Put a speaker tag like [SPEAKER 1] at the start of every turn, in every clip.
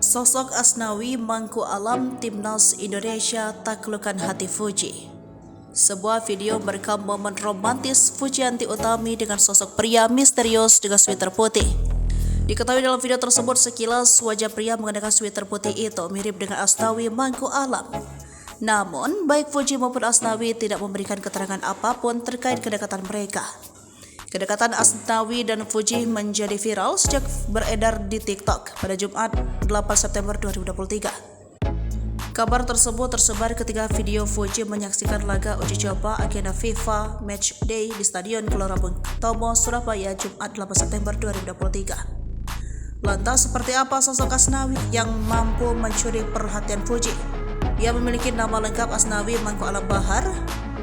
[SPEAKER 1] Sosok Asnawi Mangku Alam Timnas Indonesia taklukkan hati Fuji. Sebuah video merekam momen romantis Fujianti Utami dengan sosok pria misterius dengan sweater putih. Diketahui dalam video tersebut sekilas wajah pria mengenakan sweater putih itu mirip dengan Asnawi Mangku Alam. Namun, baik Fuji maupun Asnawi tidak memberikan keterangan apapun terkait kedekatan mereka. Kedekatan Asnawi dan Fuji menjadi viral sejak beredar di TikTok pada Jumat 8 September 2023. Kabar tersebut tersebar ketika video Fuji menyaksikan laga uji coba agenda FIFA Match Day di Stadion Gelora Bung Tomo, Surabaya, Jumat 8 September 2023. Lantas seperti apa sosok Asnawi yang mampu mencuri perhatian Fuji? Ia memiliki nama lengkap Asnawi Mangku Alam Bahar.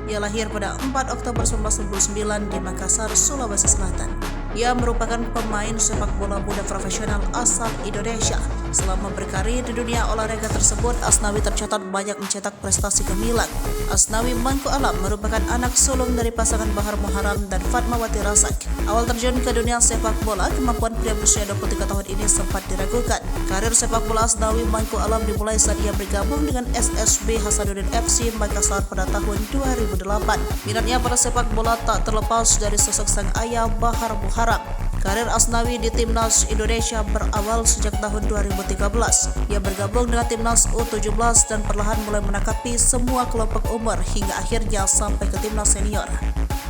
[SPEAKER 1] Ia lahir pada 4 Oktober 1999 di Makassar, Sulawesi Selatan. Ia merupakan pemain sepak bola muda profesional asal Indonesia. Selama berkarir di dunia olahraga tersebut, Asnawi tercatat banyak mencetak prestasi gemilang. Asnawi Mangku Alam merupakan anak sulung dari pasangan Bahar Muharam dan Fatmawati Razak. Awal terjun ke dunia sepak bola, kemampuan pria berusia 23 tahun ini sempat diragukan. Karir sepak bola Asnawi Mangku Alam dimulai saat ia bergabung dengan SSB Hasanuddin FC Makassar pada tahun 2008. Minatnya pada sepak bola tak terlepas dari sosok sang ayah Bahar Muharam. Karir Asnawi di Timnas Indonesia berawal sejak tahun 2013. Ia bergabung dengan Timnas U17 dan perlahan mulai menangkapi semua kelompok umur hingga akhirnya sampai ke Timnas Senior.